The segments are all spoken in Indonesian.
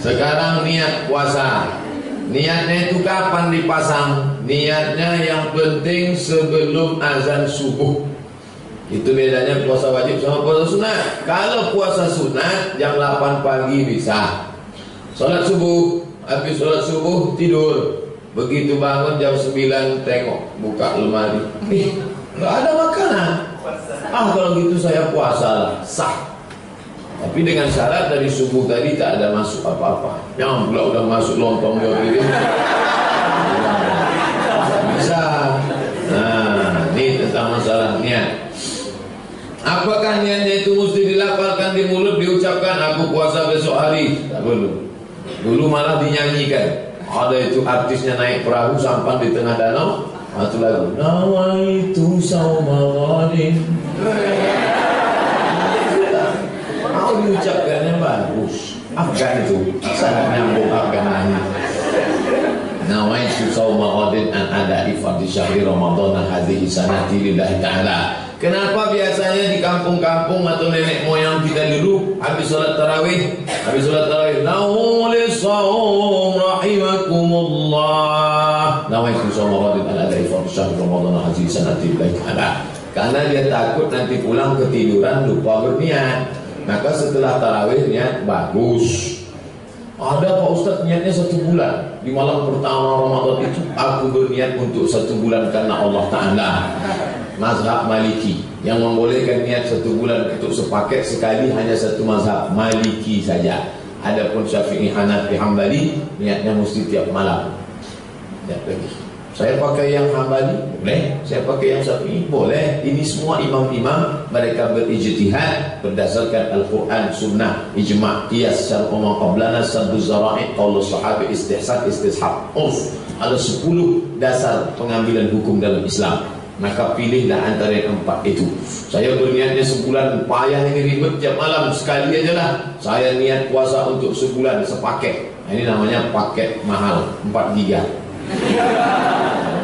Sekarang niat puasa. Niatnya itu kapan dipasang? Niatnya yang penting sebelum azan subuh. Itu bedanya puasa wajib sama puasa sunat. Kalau puasa sunat jam 8 pagi bisa. Sholat subuh, habis sholat subuh tidur. Begitu bangun jam 9 tengok, buka lemari, nggak ada makanan. Kalau gitu saya puasa lah, sah. Tapi dengan syarat dari subuh tadi tak ada masuk apa-apa. Yang pula udah masuk lontong gitu. Bisa. Nah, ini tentang masalah niat. Apakah niatnya itu mesti dilafalkan di mulut, diucapkan aku puasa besok hari? Tak perlu. Dulu malah dinyanyikan. Ada itu artisnya naik perahu sampan di tengah danau. Satu lagu. Nawaitu saumawadin. Mau diucapkannya bagus. Afgan itu sangat nyambung Afgan nyanyi. Nawaitu saumawadin an ada'i fardhi syahri Ramadan hadhihi sanati lillahi ta'ala. Kenapa biasanya di kampung-kampung atau nenek moyang kita dulu habis sholat tarawih, naulis saum rahimakumullah, nawaitu Ramadan al-adai fa syahr Ramadan haji sanati baik ada. Karena dia takut nanti pulang ketiduran lupa berniat. Maka setelah tarawih niat bagus. Ada Pak Ustaz niatnya 1 bulan. Di malam pertama Ramadan itu aku berniat untuk 1 bulan karena Allah Ta'ala. Mazhab Maliki yang membolehkan niat 1 bulan untuk sepaket sekali hanya 1 mazhab Maliki saja. Adapun Syafi'i, Hanafi, Hambali niatnya mesti tiap malam. Tiap pagi. Saya pakai yang Hambali boleh, saya pakai yang Syafi'i boleh. Ini semua imam-imam mereka berijtihad berdasarkan Al-Quran, Sunnah, Ijma', Qiyas, Syar'u ma qablana, Saddu Zara'i, Qaulus Sahabi, Istihsan, Istishab, Urf. Ada 10 dasar pengambilan hukum dalam Islam. Maka pilihlah antara yang 4 itu. Saya berniatnya sebulan, payah ini ribet tiap malam, sekali aja lah saya niat puasa untuk sebulan sepaket. Ini namanya paket mahal 4 giga.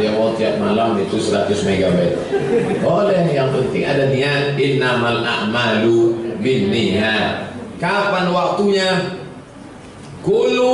Dia mau tiap malam itu 100 megabyte. Boleh, yang penting ada niat. Innamal a'malu binniyat. Kapan waktunya? Kulu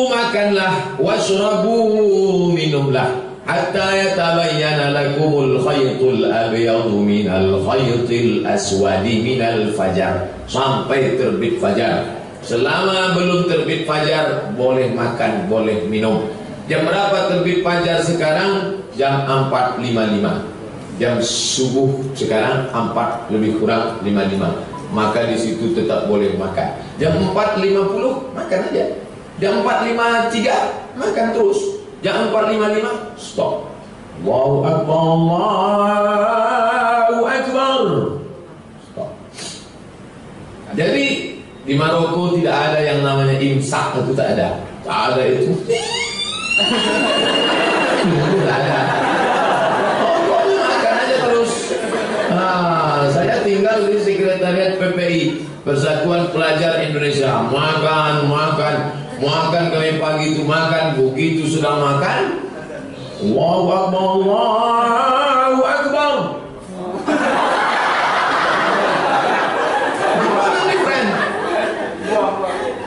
makanlah, washrabu minumlah, hatta yatabayyana lakumul khaytul abyadu minal khaytil aswadi minal fajar, sampai terbit fajar. Selama belum terbit fajar boleh makan, boleh minum. Jam berapa terbit fajar sekarang? Jam 4.55. Jam subuh sekarang 4 lebih kurang 55. Maka di situ tetap boleh makan. Jam 4.50 makan aja. Jam 4.53 makan terus. Jam 4.55 stop. Allahu Akbar, Allahu Akbar. Stop. Jadi di Maroko tidak ada yang namanya imsak, itu tak ada. Tak ada itu. Tidak ada. Pokoknya makan aja terus. Saya tinggal di sekretariat PPI, Persatuan Pelajar Indonesia. Makan kami pagi itu makan. Begitu sudah makan, Allahu Akbar, Allahu Akbar. Gimana nih friend?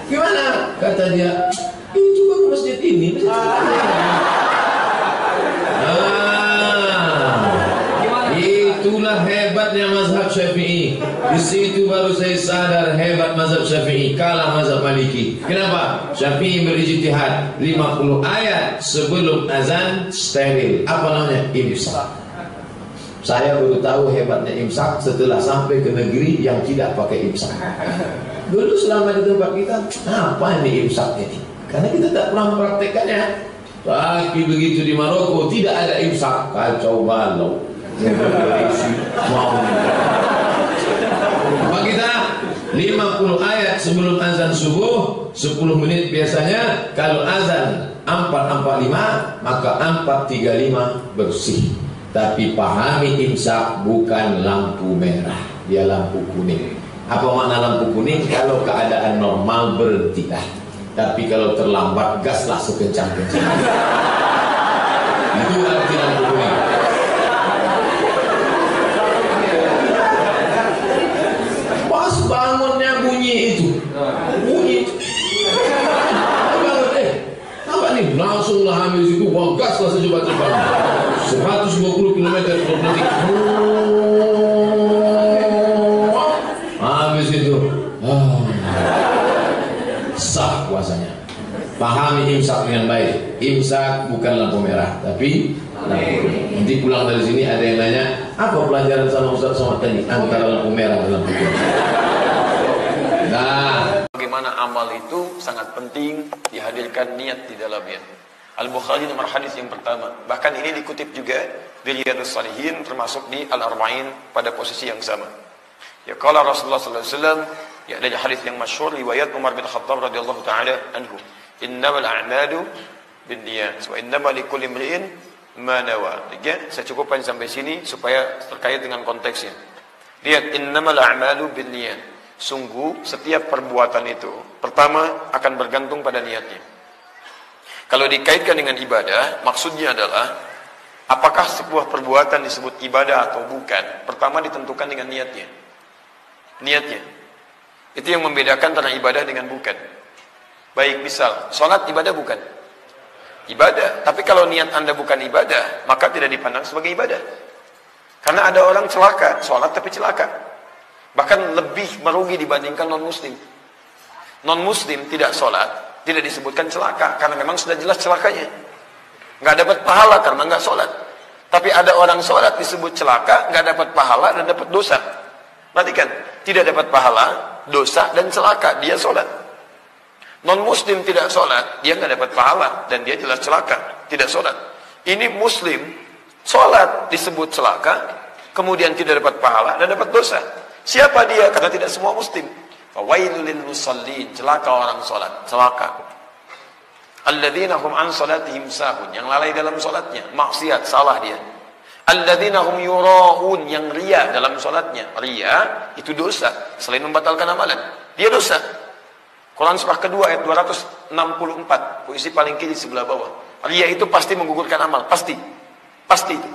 Gimana? Kata dia, itu baru masjid ini. Itulah hebatnya mazhab Syafi'i. Di situ baru saya sadar hebat mazhab Syafi'i, kalah mazhab Maliki. Kenapa? Syafi'i berijtihad 50 ayat sebelum azan steril. Apa namanya? Imsak. Saya baru tahu hebatnya imsak setelah sampai ke negeri yang tidak pakai imsak. Dulu selama di tempat kita, apa ini imsak ini? Karena kita tak pernah mempraktekannya. Tapi begitu di Maroko tidak ada imsak, kacau balau. Apa kita 50 ayat sebelum azan subuh, 10 menit biasanya. Kalau azan 4.45 maka 4.35 bersih. Tapi pahami imsak bukan lampu merah, dia lampu kuning. Apa makna lampu kuning? Kalau keadaan normal berhentilah. Tapi kalau terlambat gaslah sekencang-kencang. Itu arti lampu kuning. Pas bangunnya bunyi itu, bunyi. gaslah secepat-cepatnya. 120 km per detik. Habis itu sah puasanya. Pahami imsak dengan baik. Imsak bukan lampu merah, tapi lampu. Nanti pulang dari sini ada yang nanya, apa pelajaran sama Ustaz Somad tadi antara lampu merah dan lampu kuning? Nah, bagaimana amal itu sangat penting dihadirkan niat di dalamnya. Al-Bukhari nomor hadis yang pertama. Bahkan ini dikutip juga di Riyadhus Shalihin, termasuk di Al-Arba'in pada posisi yang sama. Ya, kalau Rasulullah SAW, ya ada hadis yang masyhur riwayat Umar bin Khattab radhiyallahu taala anhu. Innamal a'malu binniyat wa innamal likulli imri'in ma nawa. Ya, saya cukupkan sampai sini supaya terkait dengan konteksnya. Lihat, innamal a'malu binniyat. Sungguh setiap perbuatan itu pertama akan bergantung pada niatnya. Kalau dikaitkan dengan ibadah, maksudnya adalah apakah sebuah perbuatan disebut ibadah atau bukan? Pertama ditentukan dengan niatnya. Niatnya. Itu yang membedakan antara ibadah dengan bukan. Baik, misal, sholat ibadah bukan? Ibadah. Tapi kalau niat Anda bukan ibadah, maka tidak dipandang sebagai ibadah. Karena ada orang celaka, sholat tapi celaka. Bahkan lebih merugi dibandingkan non-muslim. Non-muslim tidak sholat, tidak disebutkan celaka, karena memang sudah jelas celakanya. Nggak dapat pahala karena nggak sholat. Tapi ada orang sholat disebut celaka, nggak dapat pahala dan dapat dosa. Perhatikan, tidak dapat pahala, dosa dan celaka, dia sholat. Non-muslim tidak sholat, dia nggak dapat pahala dan dia jelas celaka, tidak sholat. Ini muslim, sholat disebut celaka, kemudian tidak dapat pahala dan dapat dosa. Siapa dia? Karena tidak semua muslim. Fawailul lil musallin, celaka orang sholat, celaka. Alladzina hum an salatihim sahun, yang lalai dalam sholatnya, maksiat, salah dia. Alladzina hum yura'un, yang riya dalam sholatnya. Riya itu dosa, selain membatalkan amalan, dia dosa. Quran surah kedua ayat 264, puisi paling kiri sebelah bawah. Riya itu pasti menggugurkan amal, pasti. Pasti itu.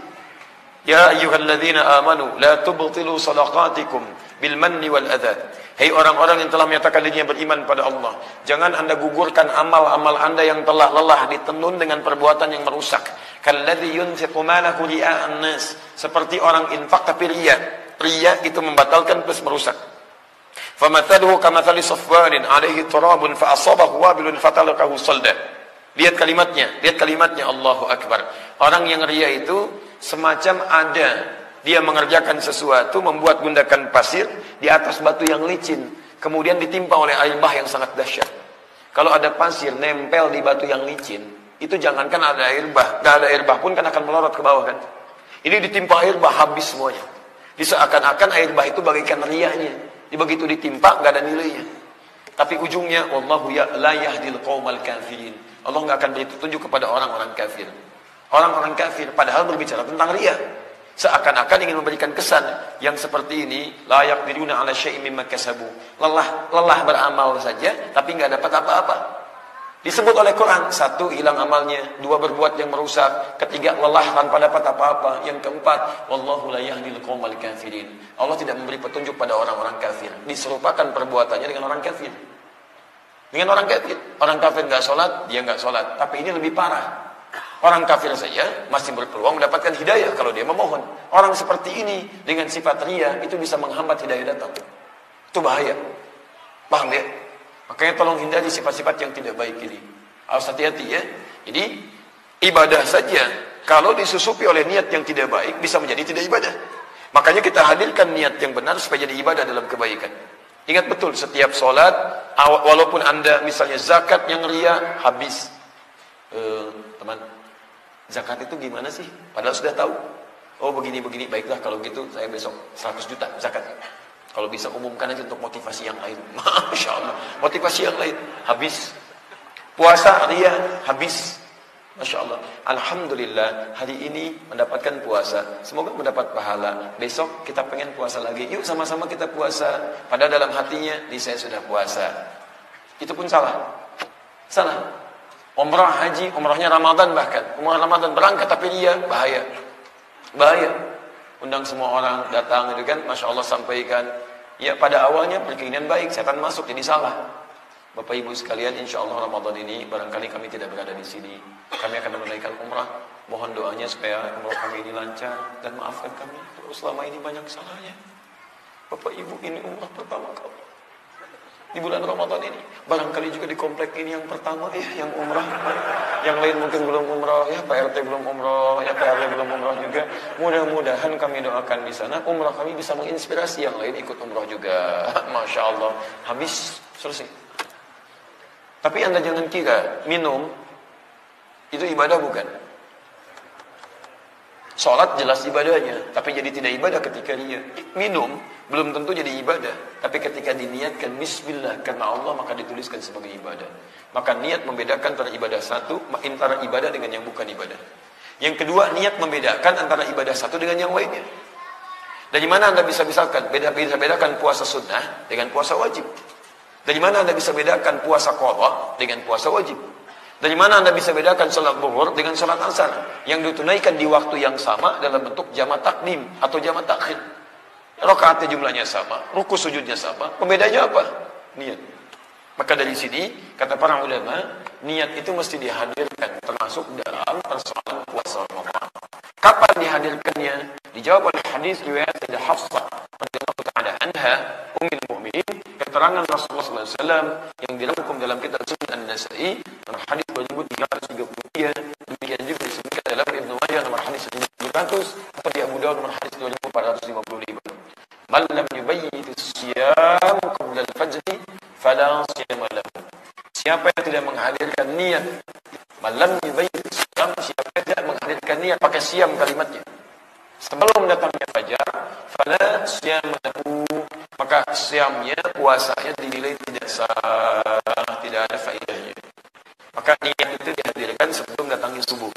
Ya ayyuhalladzina amanu la tubtilu shadaqatikum bil manni wal adza. Hei orang-orang yang telah menyatakan dirinya beriman pada Allah, jangan Anda gugurkan amal-amal Anda yang telah lelah ditenun dengan perbuatan yang merusak. Kalladzi yunfiqu malahu ria'an nas, seperti orang infak tapi riya. Riya itu membatalkan plus merusak. Famathaluhu kamathali safwanin alaihi turabun fa asabahu wabilun fatalaqahu salda. Lihat kalimatnya Allahu Akbar. Orang yang riya itu semacam ada dia mengerjakan sesuatu, membuat gundakan pasir di atas batu yang licin, kemudian ditimpa oleh air bah yang sangat dahsyat. Kalau ada pasir nempel di batu yang licin, itu jangankan ada air bah, nggak ada air bah pun kan akan melorot ke bawah kan. Ini ditimpa air bah habis semuanya. Diseakan-akan air bah itu bagaikan riyanya. Begitu ditimpa nggak ada nilainya. Tapi ujungnya wallahu la yahdil qaumal kafirin. Allah nggak akan beri petunjuk kepada orang-orang kafir. Orang-orang kafir padahal berbicara tentang riya. Seakan-akan ingin memberikan kesan yang seperti ini, la yaqdiruna ala syai'in mimma kasabu. Lelah beramal saja tapi nggak dapat apa-apa. Disebut oleh Quran, satu hilang amalnya, dua berbuat yang merusak, ketiga lelah tanpa dapat apa-apa, yang keempat wallahu la yahdil qaumal kafirin. Allah tidak memberi petunjuk pada orang-orang kafir. Diserupakan perbuatannya dengan orang kafir. Dengan orang kafir. Orang kafir nggak sholat, dia nggak sholat. Tapi ini lebih parah. Orang kafir saja masih berpeluang mendapatkan hidayah kalau dia memohon. Orang seperti ini dengan sifat riya itu bisa menghambat hidayah datang. Itu bahaya. Paham ya? Makanya tolong hindari sifat-sifat yang tidak baik ini. Harus hati-hati ya. Jadi ibadah saja kalau disusupi oleh niat yang tidak baik bisa menjadi tidak ibadah. Makanya kita hadirkan niat yang benar supaya jadi ibadah dalam kebaikan. Ingat betul setiap sholat, walaupun Anda misalnya zakat yang riya habis. Teman, zakat itu gimana sih? Padahal sudah tahu. Oh begini-begini, baiklah kalau gitu saya besok 100 juta zakat. Kalau bisa umumkan aja untuk motivasi yang lain. Masya Allah, motivasi yang lain habis. Puasa riya habis. Masya Allah. Alhamdulillah hari ini mendapatkan puasa. Semoga mendapat pahala. Besok kita pengen puasa lagi. Yuk sama-sama kita puasa. Padahal dalam hatinya, di saya sudah puasa. Itu pun salah. Salah. Umrah haji, umrahnya Ramadan bahkan. Umrah Ramadan berangkat tapi dia bahaya. Bahaya. Undang semua orang datang itu kan. Masya Allah sampaikan. Ya pada awalnya berkeinginan baik. Setan masuk jadi salah. Bapak Ibu sekalian, insya Allah Ramadan ini barangkali kami tidak berada di sini. Kami akan menunaikan umrah. mohon doanya supaya umroh kami ini lancar dan maafkan kami selama ini banyak salahnya. Bapak Ibu, ini umroh pertama kami di bulan Ramadan ini. Barangkali juga di komplek ini yang pertama yang umrah. Yang lain mungkin belum umrah, Pak RT belum umrah, Pak RW belum umrah juga. Mudah-mudahan kami doakan di sana umrah kami bisa menginspirasi yang lain ikut umrah juga. Masya Allah. Habis, selesai. Tapi Anda jangan kira minum itu ibadah, bukan. Sholat jelas ibadahnya, tapi jadi tidak ibadah ketika dia minum, belum tentu jadi ibadah. Tapi ketika diniatkan bismillah karena Allah, maka dituliskan sebagai ibadah. Maka niat membedakan antara ibadah satu, antara ibadah dengan yang bukan ibadah. Yang kedua, niat membedakan antara ibadah satu dengan yang lainnya. Dari mana Anda bisa bedakan puasa sunnah dengan puasa wajib? Dari mana Anda bisa bedakan puasa qadha dengan puasa wajib? Dari mana Anda bisa bedakan salat zuhur dengan salat asar yang ditunaikan di waktu yang sama dalam bentuk jama' takdim atau jama' takhir? Rakaatnya jumlahnya sama, ruku sujudnya sama. Pembedanya apa? Niat. Maka dari sini kata para ulama, niat itu mesti dihadirkan termasuk dalam persoalan puasa Ramadan. Kapan dihadirkannya? Dijawab oleh hadis riwayat Sayyidah Hafsah radhiyallahu ta'ala anha, ummul mukminin, keterangan Rasulullah SAW yang dirangkum dalam kitab Sunan An-Nasa'i nomor hadis 2333, demikian juga disebutkan dalam Ibnu Majah nomor hadis 1700 atau di Abu Dawud nomor hadis 2455. Man lam yubayyit as-siyam qabla al-fajr fala siyama lahu. Siapa yang tidak menghadirkan niat, man lam yubayyit as-siyam, siapa yang tidak menghadirkan niat, pakai siyam kalimatnya, sebelum datangnya fajar, fala siyama lahu, maka siyamnya, puasanya dinilai tidak sah, tidak ada faedahnya. Maka niat itu dihadirkan sebelum datangnya subuh.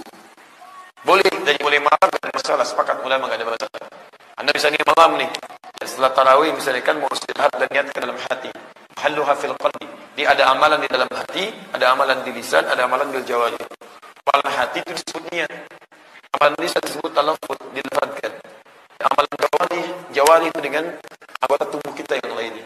Boleh, dari mulai malam tidak ada masalah, sepakat ulama tidak ada masalah. Anda bisa niat malam nih, dan setelah tarawih misalnya kan mau istirahat dan niatkan dalam hati. Halluha fil qalbi. Dia ada amalan di dalam hati, ada amalan di lisan, ada amalan di jawari. Amalan hati itu disebut niat. Amalan lisan disebut talaffuz, dilafadzkan. Amalan jawari itu dengan anggota tubuh kita yang lainnya.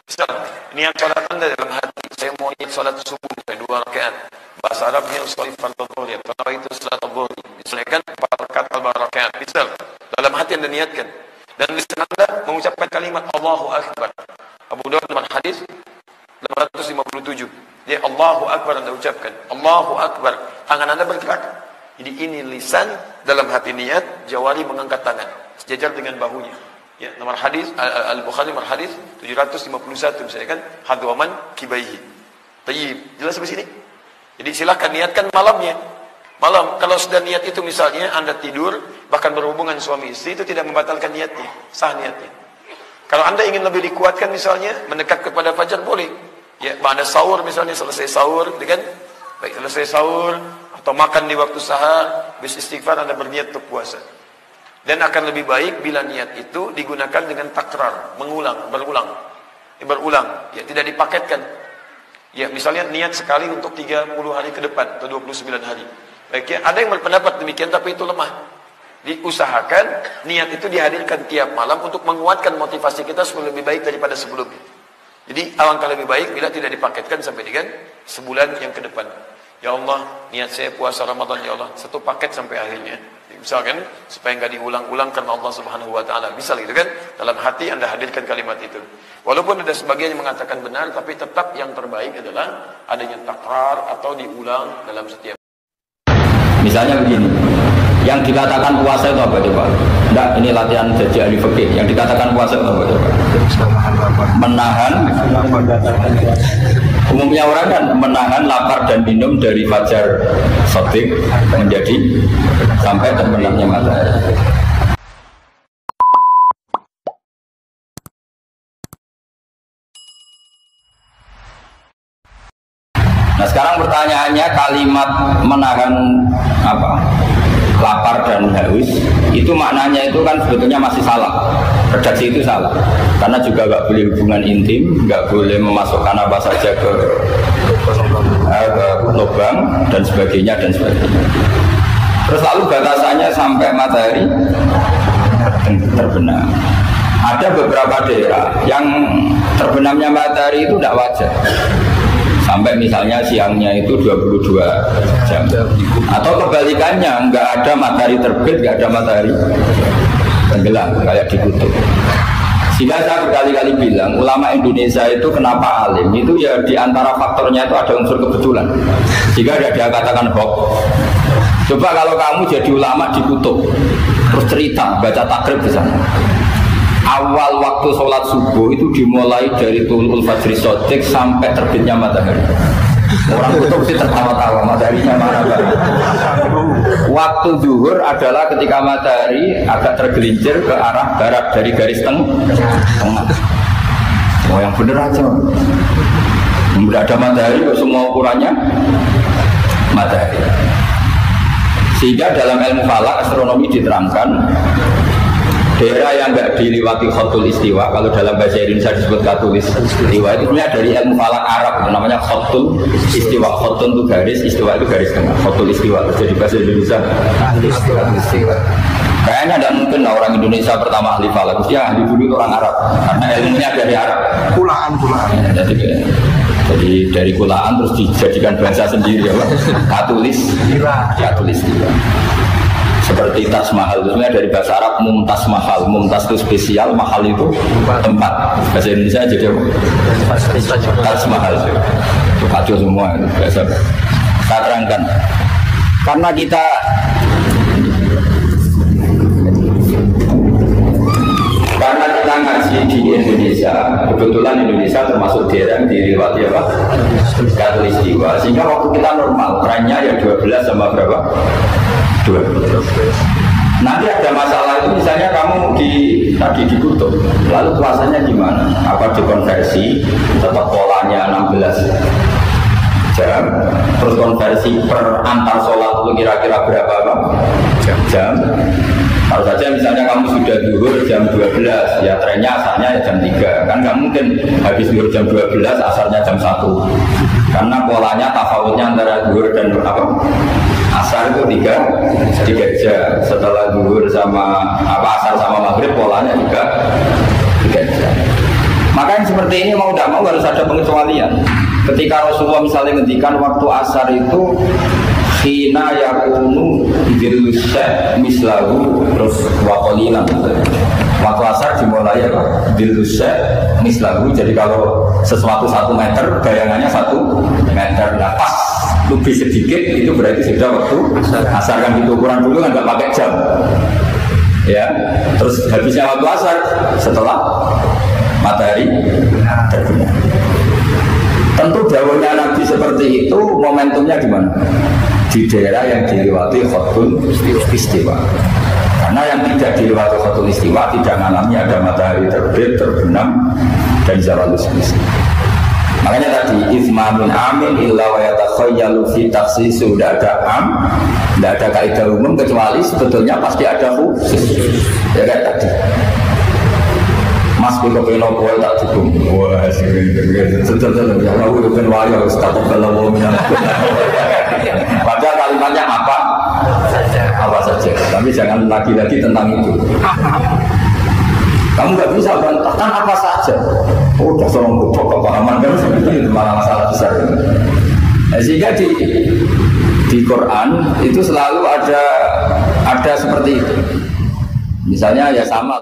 Misal, niat salat Anda dalam hati, saya mau niat salat subuh 2 rakaat. Bahasa Arabnya usolli fardhu dhuhr, tarawih itu salat dhuhr. Misalkan 4 rakaat 4 rakaat. Misal, dalam hati Anda niatkan. Dan lisan Anda mengucapkan kalimat Allahu Akbar. Abu Dawud nomor hadis 857. Dia Allahu Akbar Anda ucapkan. Allahu Akbar. Tangan Anda bergerak. Jadi ini lisan, dalam hati niat, jawari mengangkat tangan sejajar dengan bahunya. Ya, nomor hadis Al-Bukhari nomor hadis 751 misalnya kan, hadwaman kibaihi. Tayyib. Jelas sampai sini? Jadi silakan niatkan malamnya. Malam, kalau sudah niat itu misalnya Anda tidur, bahkan berhubungan suami istri, itu tidak membatalkan niatnya, sah niatnya. Kalau Anda ingin lebih dikuatkan misalnya, mendekat kepada fajar boleh. Ya, Anda sahur misalnya, selesai sahur, kan? Baik, selesai sahur, atau makan di waktu sahar, habis istighfar Anda berniat untuk puasa. Dan akan lebih baik bila niat itu digunakan dengan takrar, berulang. Ya, tidak dipaketkan. Ya, misalnya niat sekali untuk 30 hari ke depan, atau 29 hari. Baik, ya, ada yang berpendapat demikian, tapi itu lemah. Diusahakan niat itu dihadirkan tiap malam untuk menguatkan motivasi kita supaya lebih baik daripada sebelumnya. Jadi alangkah lebih baik bila tidak dipaketkan sampai dengan sebulan yang ke depan. Ya Allah, niat saya puasa Ramadan ya Allah, satu paket sampai akhirnya. Misalkan supaya enggak diulang-ulang karena Allah Subhanahu wa taala. Bisa gitu kan? Dalam hati Anda hadirkan kalimat itu. Walaupun ada sebagian yang mengatakan benar, tapi tetap yang terbaik adalah adanya takrar atau diulang dalam setiap. Misalnya begini, yang dikatakan puasa itu apa coba? Enggak, ini latihan jadi ahli fikih. Yang dikatakan puasa itu apa coba? Menahan. Umumnya orang kan menahan lapar dan minum dari fajar shadiq menjadi sampai terbenamnya matahari. Nah sekarang pertanyaannya, kalimat menahan apa? Lapar dan haus itu maknanya itu kan sebetulnya masih salah. Redaksi itu salah. Karena juga nggak boleh hubungan intim, nggak boleh memasukkan apa saja ke lubang dan sebagainya. Terus lalu batasannya sampai matahari terbenam. Ada beberapa daerah yang terbenamnya matahari itu tidak wajar. Sampai misalnya siangnya itu 22 jam. Atau kebalikannya, nggak ada matahari terbit, nggak ada matahari tenggelam, kayak di kutub. Sehingga saya berkali-kali bilang, ulama Indonesia itu kenapa alim? Itu ya diantara faktornya itu ada unsur kebetulan. Jika ada dia katakan hoax. Coba kalau kamu jadi ulama di kutub, terus cerita, baca takrib di sana. Awal waktu sholat subuh itu dimulai dari tulul fajri shodiq sampai terbitnya matahari. Orang kutub sih tertawa-tawa, mataharinya mana banget. Waktu zuhur adalah ketika matahari agak tergelincir ke arah barat dari garis tengah. Oh yang bener aja. Tidak ada matahari, semua ukurannya matahari. Sehingga dalam ilmu falak astronomi diterangkan daerah yang enggak dilewati khotul istiwa, kalau dalam bahasa Indonesia disebut khotul istiwa, itu sebenarnya dari ilmu falak Arab, namanya khotul istiwa. Khotul itu garis, istiwa itu garis tengah. Khotul istiwa, jadi bahasa Indonesia istiwa. Kayaknya tidak mungkin lah orang Indonesia pertama ahli falak, mesti ahli dulu itu orang Arab, karena ilmunya dari Arab. Kulaan. Jadi dari kulaan terus dijadikan bahasa sendiri, ya, katulis. Seperti Tas Mahal, itu sebenarnya dari bahasa Arab mumtaz mahal. Mumtaz itu spesial, mahal itu tempat. Bahasa Indonesia jadi Tas Mahal. Itu kacau semua itu bahasa. Saya terangkan. Karena kita ngaji di Indonesia, kebetulan Indonesia termasuk daerah yang dilewati apa? Katulistiwa. Sehingga waktu kita normal, trennya ya 12 sama berapa? 12. Nanti ada masalah itu, misalnya kamu tadi di kutub, lalu puasanya gimana? Apa dikonversi tetap polanya 16 jam, terus konversi per antar sholat itu kira-kira berapa jam? Kalau saja misalnya kamu sudah zuhur jam 12, ya trennya asarnya ya jam 3. Kan nggak mungkin habis zuhur jam 12, asarnya jam 1. Karena polanya tafawutnya antara zuhur dan asar itu 3 jam. Setelah zuhur sama asar sama maghrib polanya juga 3 jam. Maka yang seperti ini mau tidak mau harus ada pengecualian. Ketika Rasulullah misalnya ngendikan waktu asar itu hina yakunu dilusya mislahu terus wakolilan. Waktu asar dimulai ya dilusya mislahu. Jadi kalau sesuatu 1 meter bayangannya 1 meter. Nah pas lebih sedikit itu berarti sudah waktu asar. Kan itu ukuran dulu kan nggak pakai jam. Ya, terus habisnya waktu asar setelah matahari terbenam. Tentu dawuhnya Nabi seperti itu, momentumnya di mana? Di daerah yang dilewati khotul istiwa. Karena yang tidak dilewati khotul istiwa tidak mengalami ada matahari terbit, terbenam dan zawalus istiwa. Makanya tadi ismamin amin illa wa yatakhayyalu fi takhsis, sudah ada tidak ada kaidah umum kecuali sebetulnya pasti ada khusus. Ya kayak tadi. Mas kalau pengen nopo tak cukup. Wah, sebenarnya ya Allah itu kan wajah Ustaz kalau minat. Padahal kalimatnya apa saja. Tapi jangan lagi-lagi tentang itu. Kamu nggak bisa bantahkan apa saja. Oh, udah seorang goblok kepahaman kan seperti itu malah masalah besar. Sehingga di Quran itu selalu ada seperti itu. Misalnya ya sama.